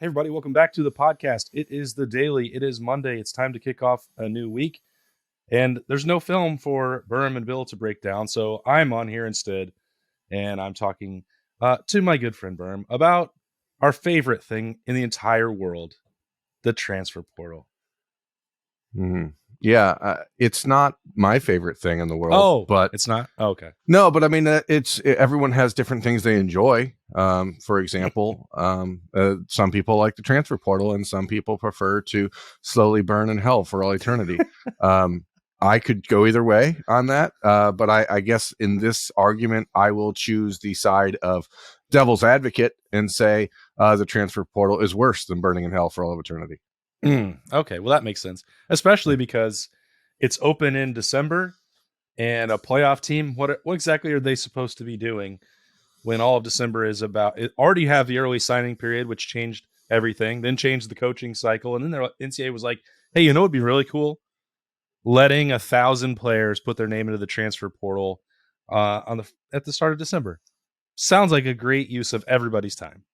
Hey, everybody, welcome back to the podcast. It is the daily. It is Monday. It's time to kick off a new week. And there's no film for Birmingham and Bill to break down. So I'm on here instead. And I'm talking to my good friend Birmingham about our favorite thing in the entire world, the transfer portal. Mm-hmm. Yeah, it's not my favorite thing in the world. But it's not? Oh, okay. No, but I mean, everyone has different things they enjoy. For example, some people like the transfer portal and some people prefer to slowly burn in hell for all eternity. I could go either way on that. But I guess in this argument, I will choose the side of devil's advocate and say the transfer portal is worse than burning in hell for all of eternity. Okay, well, that makes sense, especially because it's open in December and a playoff team. What exactly are they supposed to be doing when all of December is about? It already have the early signing period, which changed everything, then changed the coaching cycle. And then the NCAA was like, hey, you know what would be really cool? Letting 1,000 players put their name into the transfer portal at the start of December. Sounds like a great use of everybody's time.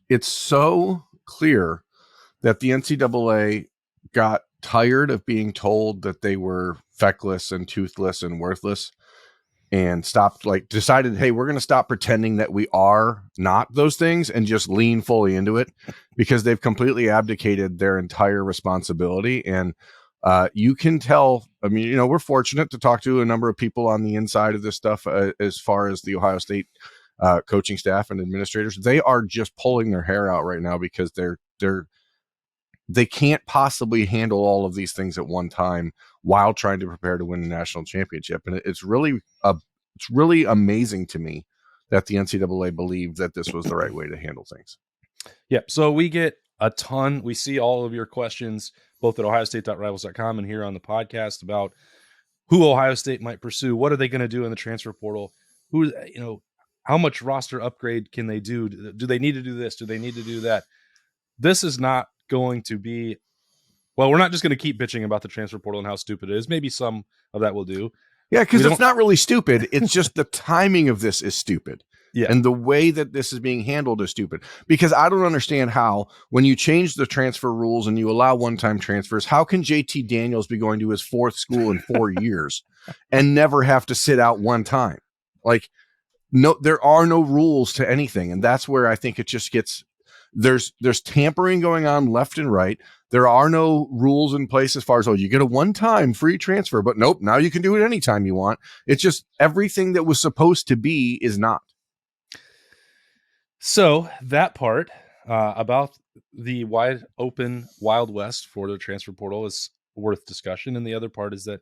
It's so clear that the NCAA got tired of being told that they were feckless and toothless and worthless and decided, hey, we're going to stop pretending that we are not those things and just lean fully into it, because they've completely abdicated their entire responsibility. And you can tell, I mean, we're fortunate to talk to a number of people on the inside of this stuff as far as the Ohio State coaching staff and administrators. They are just pulling their hair out right now because they can't possibly handle all of these things at one time while trying to prepare to win a national championship. And it's really amazing to me that the NCAA believed that this was the right way to handle things. Yep. So we get a ton. We see all of your questions, both at ohiostate.rivals.com and here on the podcast, about who Ohio State might pursue. What are they going to do in the transfer portal? How much roster upgrade can they do? Do they need to do this? Do they need to do that? This is not going to be, well, we're not just going to keep bitching about the transfer portal and how stupid it is. Maybe some of that will do. Yeah, because it's not really stupid. It's just the timing of this is stupid. Yeah. And the way that this is being handled is stupid. Because I don't understand how, when you change the transfer rules and you allow one-time transfers, how can JT Daniels be going to his fourth school in 4 years and never have to sit out one time? No, there are no rules to anything. And that's where I think it just gets, there's tampering going on left and right. There are no rules in place as far as, you get a one-time free transfer, but nope, now you can do it anytime you want. It's just everything that was supposed to be is not. So that part about the wide open Wild West for the transfer portal is worth discussion. And the other part is that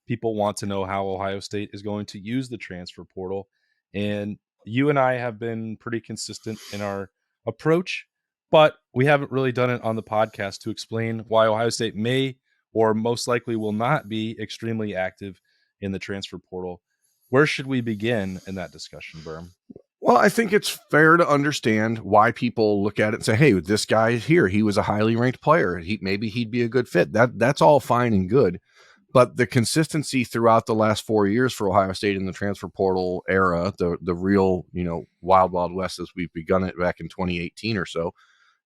people want to know how Ohio State is going to use the transfer portal. And you and I have been pretty consistent in our approach, but we haven't really done it on the podcast to explain why Ohio State may or most likely will not be extremely active in the transfer portal. Where should we begin in that discussion, Berm? Well, I think it's fair to understand why people look at it and say, hey, this guy here, he was a highly ranked player. Maybe he'd be a good fit. That's all fine and good. But the consistency throughout the last 4 years for Ohio State in the transfer portal era, the real, wild, wild west as we've begun it back in 2018 or so,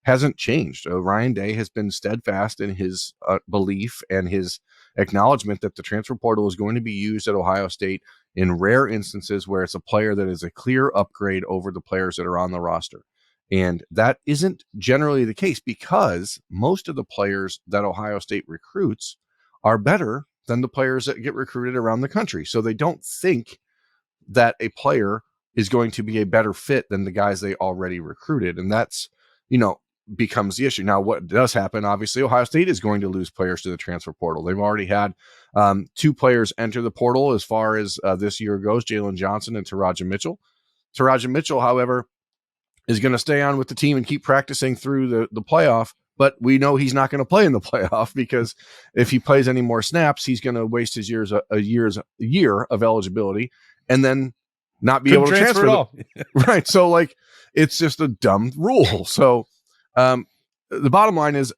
hasn't changed. Ryan Day has been steadfast in his belief and his acknowledgement that the transfer portal is going to be used at Ohio State in rare instances where it's a player that is a clear upgrade over the players that are on the roster. And that isn't generally the case, because most of the players that Ohio State recruits are better than the players that get recruited around the country. So they don't think that a player is going to be a better fit than the guys they already recruited. And that's, becomes the issue. Now, what does happen, obviously, Ohio State is going to lose players to the transfer portal. They've already had 2 players enter the portal as far as this year goes, Jalen Johnson and Taraja Mitchell. Taraja Mitchell, however, is going to stay on with the team and keep practicing through the playoff. But we know he's not going to play in the playoff, because if he plays any more snaps, he's going to waste his year of eligibility and then not be able to transfer at all. Right. So it's just a dumb rule. So the bottom line is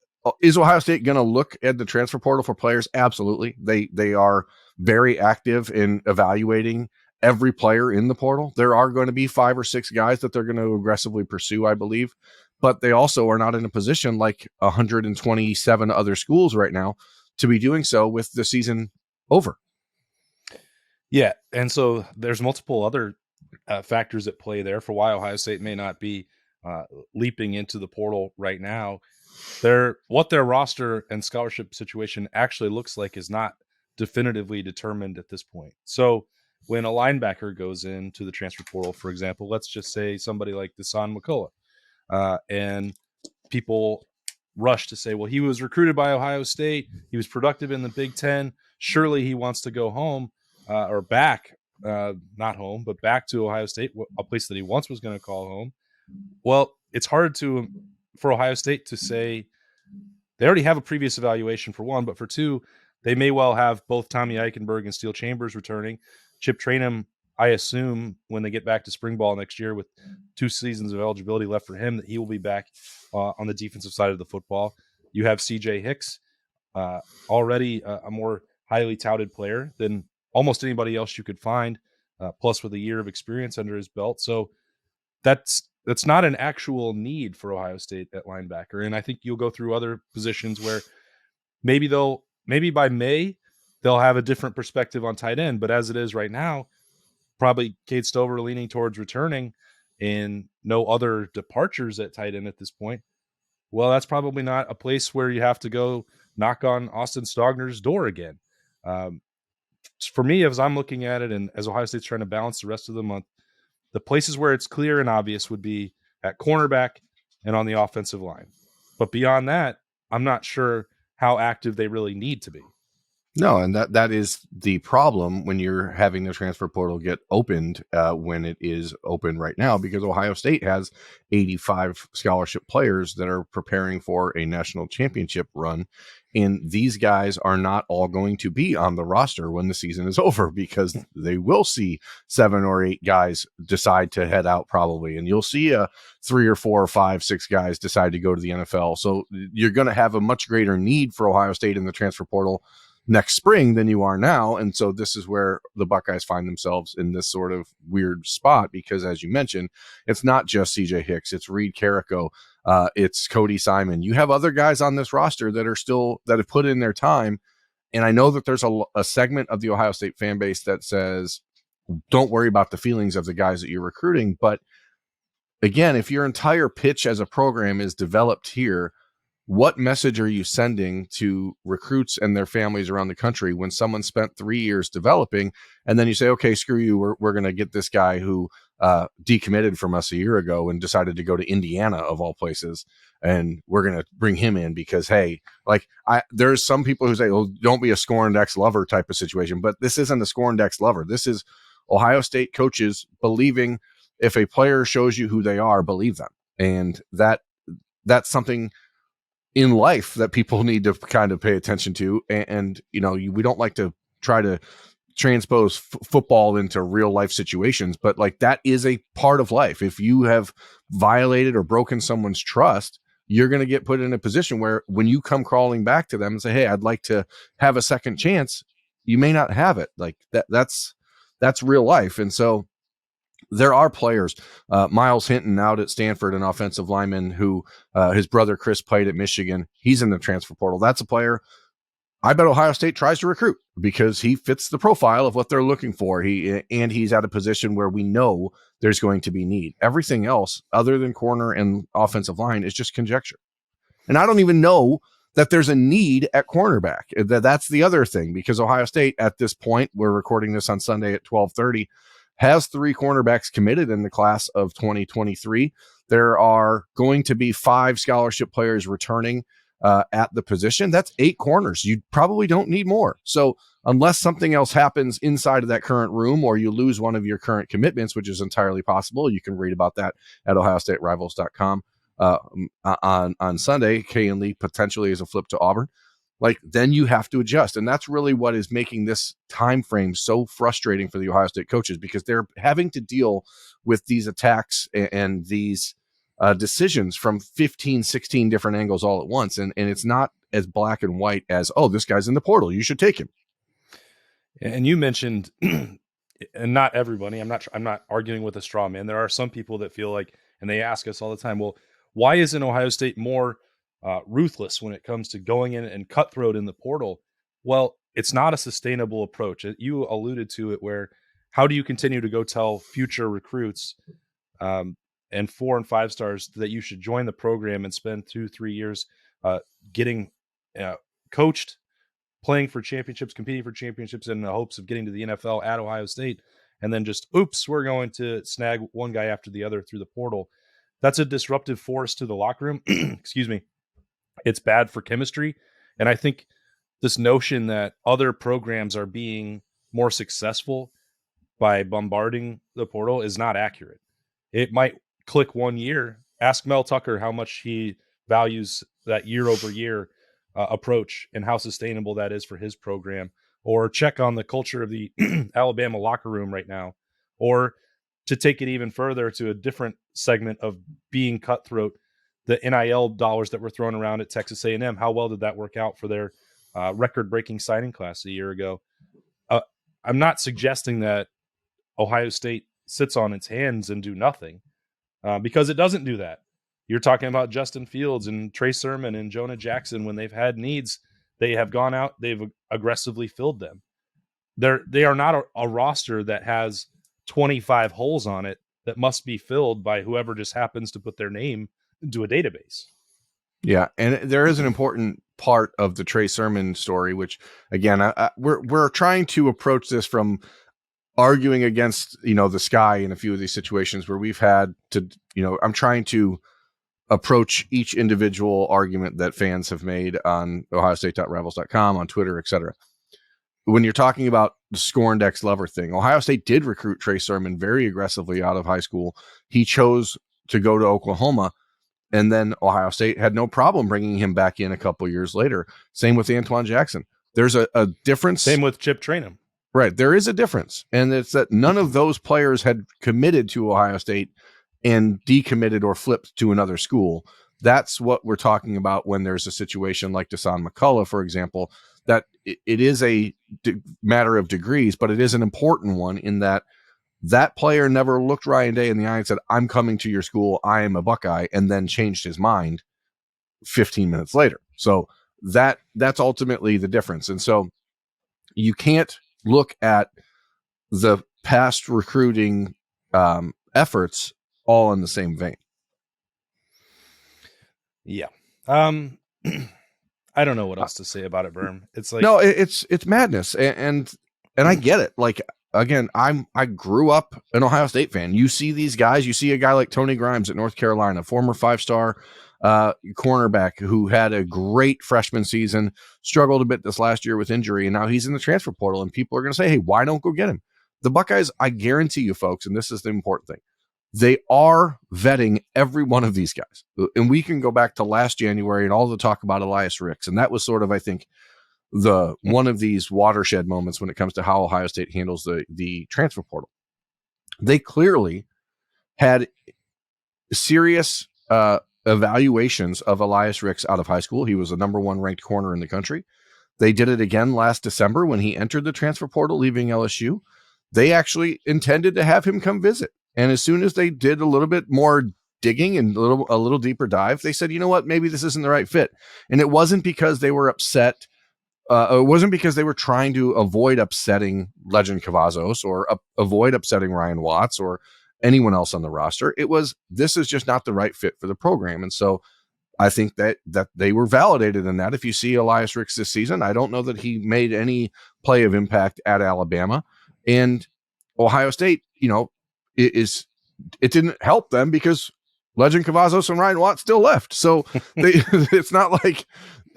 Ohio State going to look at the transfer portal for players? Absolutely. They are very active in evaluating every player in the portal. There are going to be 5 or 6 guys that they're going to aggressively pursue, I believe. but they also are not in a position like 127 other schools right now to be doing so with the season over. Yeah, and so there's multiple other factors at play there for why Ohio State may not be leaping into the portal right now. What their roster and scholarship situation actually looks like is not definitively determined at this point. So when a linebacker goes into the transfer portal, for example, let's just say somebody like Desan McCullough, and people rush to say, well, he was recruited by Ohio State. He was productive in the Big Ten. Surely he wants to go home or back, not home, but back to Ohio State, a place that he once was going to call home. Well, it's hard for Ohio State to say they already have a previous evaluation for one, but for two, they may well have both Tommy Eichenberg and Steel Chambers returning. Chip Trainum, I assume, when they get back to spring ball next year with 2 seasons of eligibility left for him, that he will be back on the defensive side of the football. You have C.J. Hicks, already a more highly touted player than almost anybody else you could find, plus with a year of experience under his belt. So that's not an actual need for Ohio State at linebacker. And I think you'll go through other positions where maybe by May they'll have a different perspective on tight end. But as it is right now, probably Cade Stover leaning towards returning and no other departures at tight end at this point. Well, that's probably not a place where you have to go knock on Austin Stogner's door again. Um, for me, as I'm looking at it, and as Ohio State's trying to balance the rest of the month, the places where it's clear and obvious would be at cornerback and on the offensive line. But beyond that, I'm not sure how active they really need to be. No, and that is the problem when you're having the transfer portal get opened when it is open right now, because Ohio State has 85 scholarship players that are preparing for a national championship run. And these guys are not all going to be on the roster when the season is over, because they will see 7 or 8 guys decide to head out probably. And you'll see 3 or 4 or 5, 6 guys decide to go to the NFL. So you're going to have a much greater need for Ohio State in the transfer portal next spring than you are now. And so this is where the Buckeyes find themselves in this sort of weird spot, because as you mentioned, it's not just CJ Hicks, it's Reed Carrico, it's Cody Simon. You have other guys on this roster that have put in their time. And I know that there's a segment of the Ohio State fan base that says, don't worry about the feelings of the guys that you're recruiting. But again, if your entire pitch as a program is developed here, what message are you sending to recruits and their families around the country when someone spent 3 years developing, and then you say, okay, screw you, we're going to get this guy who decommitted from us a year ago and decided to go to Indiana of all places, and we're going to bring him in because, hey, there's some people who say, well, don't be a scorned ex-lover type of situation, but this isn't a scorned ex-lover. This is Ohio State coaches believing if a player shows you who they are, believe them. And that's something in life that people need to kind of pay attention to. And we don't like to try to transpose football into real life situations, but like that is a part of life. If you have violated or broken someone's trust, you're going to get put in a position where when you come crawling back to them and say, hey, I'd like to have a second chance, you may not have it. Like that's real life. And so there are players, Miles Hinton out at Stanford, an offensive lineman who his brother Chris played at Michigan. He's in the transfer portal. That's a player I bet Ohio State tries to recruit because he fits the profile of what they're looking for. He's at a position where we know there's going to be need. Everything else other than corner and offensive line is just conjecture. And I don't even know that there's a need at cornerback. That's the other thing, because Ohio State at this point, we're recording this on Sunday at 12:30, has 3 cornerbacks committed in the class of 2023. There are going to be 5 scholarship players returning at the position. That's 8 corners. You probably don't need more. So unless something else happens inside of that current room, or you lose one of your current commitments, which is entirely possible, you can read about that at ohiostaterivals.com on Sunday. Kay and Lee potentially is a flip to Auburn. Then you have to adjust. And that's really what is making this time frame so frustrating for the Ohio State coaches, because they're having to deal with these attacks and these decisions from 15, 16 different angles all at once. And it's not as black and white as, oh, this guy's in the portal, you should take him. And you mentioned, and not everybody, I'm not arguing with a straw man. There are some people that feel like, and they ask us all the time, well, why isn't Ohio State more ruthless when it comes to going in and cutthroat in the portal? Well, it's not a sustainable approach. You alluded to it, where how do you continue to go tell future recruits um, and 4 and 5 stars that you should join the program and spend 2-3 years getting coached, playing for championships, competing for championships in the hopes of getting to the NFL at Ohio State, and then just, oops, we're going to snag one guy after the other through the portal. That's a disruptive force to the locker room. Excuse me. It's bad for chemistry. And I think this notion that other programs are being more successful by bombarding the portal is not accurate. It might click one year. Ask Mel Tucker how much he values that year over year approach and how sustainable that is for his program, or check on the culture of the Alabama locker room right now, or to take it even further to a different segment of being cutthroat, the NIL dollars that were thrown around at Texas A&M. How well did that work out for their record-breaking signing class a year ago? I'm not suggesting that Ohio State sits on its hands and do nothing, because it doesn't do that. You're talking about Justin Fields and Trey Sermon and Jonah Jackson. When they've had needs, they have gone out, they've aggressively filled them. They are not a roster that has 25 holes on it that must be filled by whoever just happens to put their name into a database. Yeah, and there is an important part of the Trey Sermon story, which again, we're trying to approach this from arguing against, the sky in a few of these situations where we've had to, I'm trying to approach each individual argument that fans have made on ohiostate.rivals.com, on Twitter, etc. When you're talking about the Scorindex Lover thing, Ohio State did recruit Trey Sermon very aggressively out of high school. He chose to go to Oklahoma, and then Ohio State had no problem bringing him back in a couple years later. Same with Antoine Jackson. There's a difference. Same with Chip Trainum. Right. There is a difference. And it's that none of those players had committed to Ohio State and decommitted or flipped to another school. That's what we're talking about when there's a situation like Dasan McCullough, for example, that it is a matter of degrees, but it is an important one in that player never looked Ryan Day in the eye and said, I'm coming to your school, I am a Buckeye, and then changed his mind 15 minutes later. So that's ultimately the difference. And so you can't look at the past recruiting efforts all in the same vein. Yeah. I don't know what else to say about it, Berm. It's like, no, it's madness. And I get it. Like, again, I grew up an Ohio State fan. You see these guys, you see a guy like Tony Grimes at North Carolina, former 5-star cornerback who had a great freshman season, struggled a bit this last year with injury, and now he's in the transfer portal, and people are going to say, hey, why don't go get him? The Buckeyes, I guarantee you folks, and this is the important thing, they are vetting every one of these guys. And we can go back to last January and all the talk about Elias Ricks, and that was sort of, I think, the one of these watershed moments when it comes to how Ohio State handles the transfer portal. They clearly had serious evaluations of Elias Ricks out of high school. He was the number 1 ranked corner in the country. They did it again last December when he entered the transfer portal, leaving LSU. They actually intended to have him come visit. And as soon as they did a little bit more digging and a little deeper dive, they said, you know what, maybe this isn't the right fit. And it wasn't because they were upset. It wasn't because they were trying to avoid upsetting Legend Cavazos or avoid upsetting Ryan Watts or anyone else on the roster. It was, this is just not the right fit for the program. And so I think that they were validated in that. If you see Elias Ricks this season, I don't know that he made any play of impact at Alabama. And Ohio State, it didn't help them because Legend Cavazos and Ryan Watts still left. So it's not like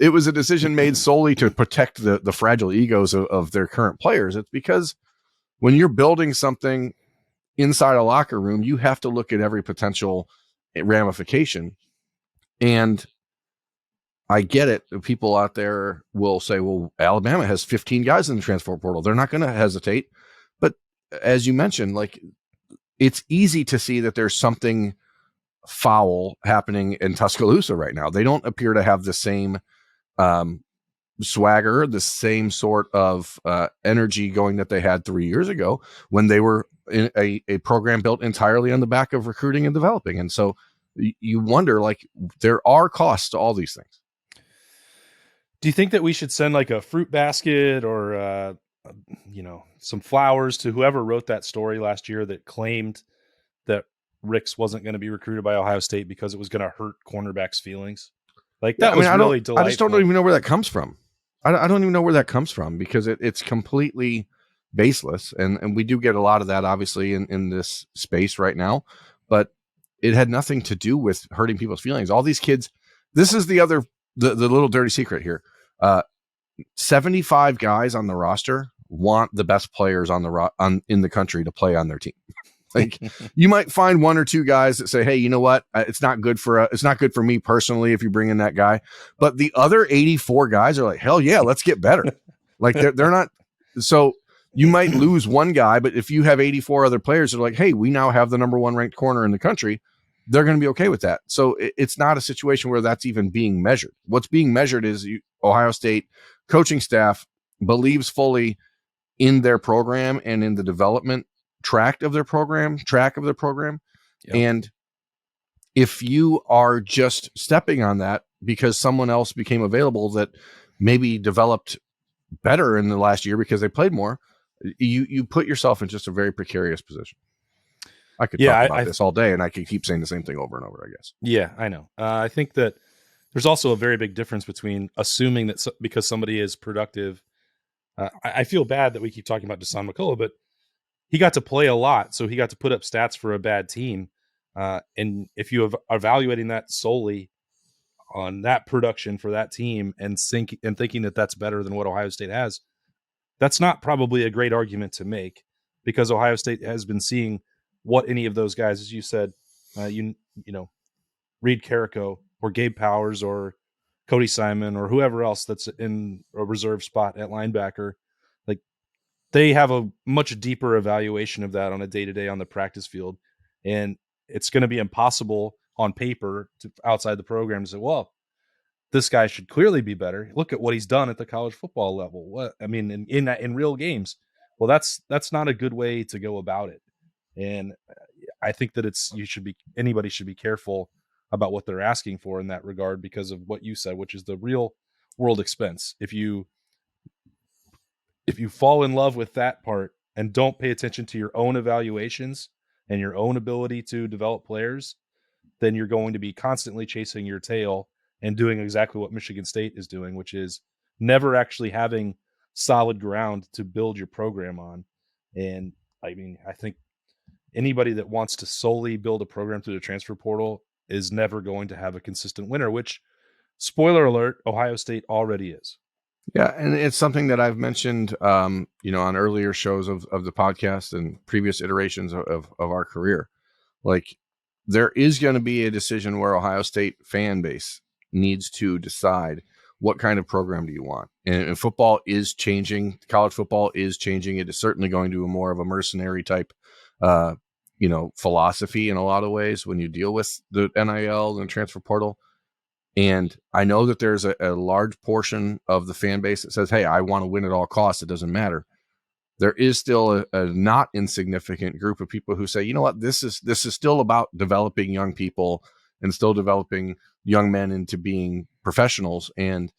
it was a decision made solely to protect the fragile egos of their current players. It's because when you're building something inside a locker room, you have to look at every potential ramification. And I get it. People out there will say, well, Alabama has 15 guys in the transfer portal. They're not going to hesitate. But as you mentioned, like, it's easy to see that there's something foul happening in Tuscaloosa right now. They don't appear to have the same swagger, the same sort of energy going that they had 3 years ago when they were in a program built entirely on the back of recruiting and developing. And so you wonder, like, there are costs to all these things. Do you think that we should send like a fruit basket or some flowers to whoever wrote that story last year that claimed that Ricks wasn't going to be recruited by Ohio State because it was going to hurt cornerbacks' feelings? Like, Yeah, that I mean, was really delightful. I just don't even know where that comes from. I don't even know where that comes from, because it's completely baseless. And we do get a lot of that, obviously, in this space right now. But it had nothing to do with hurting people's feelings. All these kids, this is the little dirty secret here. 75 guys on the roster want the best players in the country to play on their team. Like, you might find one or two guys that say, hey, you know what? It's not good for me personally if you bring in that guy. But the other 84 guys are like, hell yeah, let's get better. Like, they're not. So you might lose one guy, but if you have 84 other players that are like, hey, we now have the number 1 ranked corner in the country, they're going to be okay with that. So it's not a situation where that's even being measured. What's being measured is Ohio State coaching staff believes fully in their program and in the development track of their program. Yep. And if you are just stepping on that because someone else became available that maybe developed better in the last year because they played more, you put yourself in just a very precarious position. I could talk about this all day, and I could keep saying the same thing over and over, I guess. Yeah, I know. I think that there's also a very big difference between assuming that because somebody is productive. I feel bad that we keep talking about Deshaun McCullough, but he got to play a lot, so he got to put up stats for a bad team. And if you are evaluating that solely on that production for that team and thinking that that's better than what Ohio State has, that's not probably a great argument to make, because Ohio State has been seeing what any of those guys, as you said, Reed Carrico or Gabe Powers or Cody Simon or whoever else that's in a reserve spot at linebacker, like, they have a much deeper evaluation of that on a day-to-day on the practice field. And it's going to be impossible on paper to outside the program to say, well, this guy should clearly be better. Look at what he's done at the college football level. What I mean, in real games. Well, that's not a good way to go about it. And I think that anybody should be careful about what they're asking for in that regard, because of what you said, which is the real world expense. If you fall in love with that part and don't pay attention to your own evaluations and your own ability to develop players, then you're going to be constantly chasing your tail and doing exactly what Michigan State is doing, which is never actually having solid ground to build your program on. And I mean, I think anybody that wants to solely build a program through the transfer portal is never going to have a consistent winner, which, spoiler alert, Ohio State already is. Yeah, and it's something that I've mentioned, on earlier shows of the podcast and previous iterations of our career. Like, there is going to be a decision where Ohio State fan base needs to decide what kind of program do you want. And football is changing. College football is changing. It is certainly going to a more of a mercenary type, philosophy in a lot of ways when you deal with the NIL and the transfer portal. And I know that there's a large portion of the fan base that says, hey, I want to win at all costs. It doesn't matter. There is still a not insignificant group of people who say, you know what, this is still about developing young people and still developing young men into being professionals. And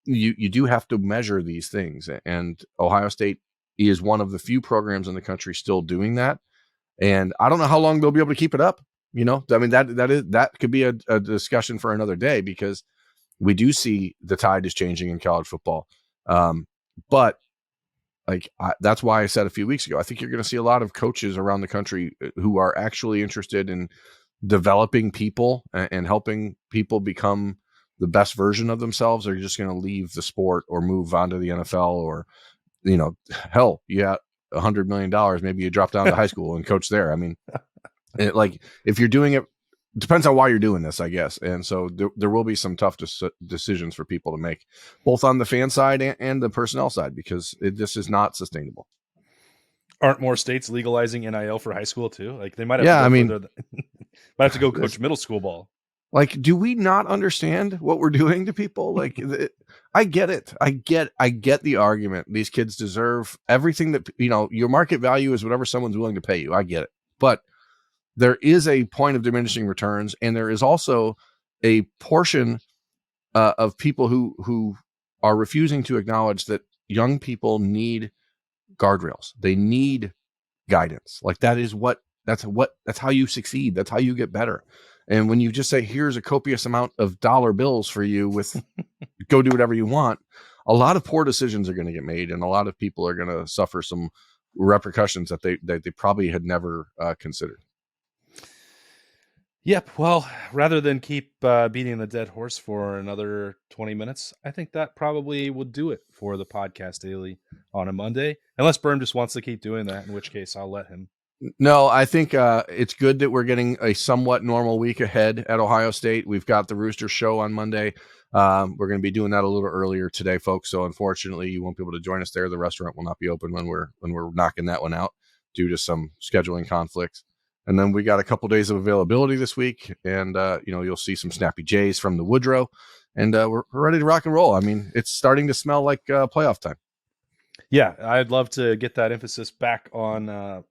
you do have to measure these things. And Ohio State is one of the few programs in the country still doing that. And I don't know how long they'll be able to keep it up. I mean, that could be a discussion for another day, because we do see the tide is changing in college football. But that's why I said a few weeks ago, I think you're going to see a lot of coaches around the country who are actually interested in developing people and helping people become the best version of themselves. Are just going to leave the sport or move on to the NFL, or, hell, you got $100 million. Maybe you drop down to high school and coach there. I mean, if you're doing it, depends on why you're doing this, I guess. And so there will be some tough decisions for people to make, both on the fan side and the personnel side, because this is not sustainable. Aren't more states legalizing NIL for high school too? Like, they might have might have to go coach middle school ball. Like, do we not understand what we're doing to people? Like, I get it. I get the argument. These kids deserve everything that, your market value is whatever someone's willing to pay you. I get it. But there is a point of diminishing returns, and there is also a portion of people who are refusing to acknowledge that young people need guardrails. They need guidance. Like that's how you succeed. That's how you get better. And when you just say, here's a copious amount of dollar bills for you with go do whatever you want, a lot of poor decisions are going to get made, and a lot of people are going to suffer some repercussions that they probably had never considered. Yep. Well, rather than keep beating the dead horse for another 20 minutes, I think that probably will do it for the podcast daily on a Monday. Unless Berm just wants to keep doing that, in which case I'll let him. No, I think it's good that we're getting a somewhat normal week ahead at Ohio State. We've got the Rooster show on Monday. We're going to be doing that a little earlier today, folks. So unfortunately, you won't be able to join us there. The restaurant will not be open when we're knocking that one out due to some scheduling conflicts. And then we got a couple days of availability this week, and you'll see some Snappy J's from the Woodrow, and we're ready to rock and roll. I mean, it's starting to smell like playoff time. Yeah, I'd love to get that emphasis back on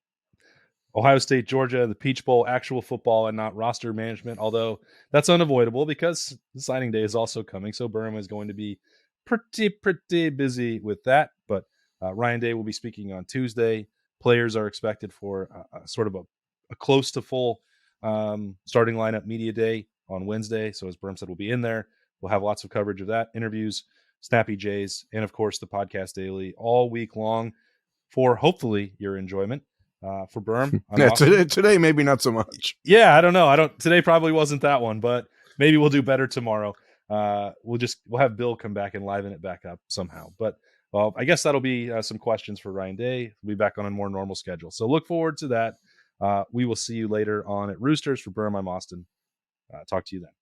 Ohio State, Georgia, the Peach Bowl, actual football, and not roster management. Although that's unavoidable because signing day is also coming, so Burma is going to be pretty busy with that. But Ryan Day will be speaking on Tuesday. Players are expected for sort of a close to full starting lineup media day on Wednesday. So as Berm said, we'll be in there. We'll have lots of coverage of that, interviews, Snappy Jays, and of course the podcast daily all week long for hopefully your enjoyment. For Berm, yeah, today maybe not so much. Yeah, I don't know. Today probably wasn't that one, but maybe we'll do better tomorrow. We'll have Bill come back and liven it back up somehow. But well, I guess that'll be some questions for Ryan Day. We'll be back on a more normal schedule. So look forward to that. We will see you later on at Roosters. For Berm, I'm Austin. Talk to you then.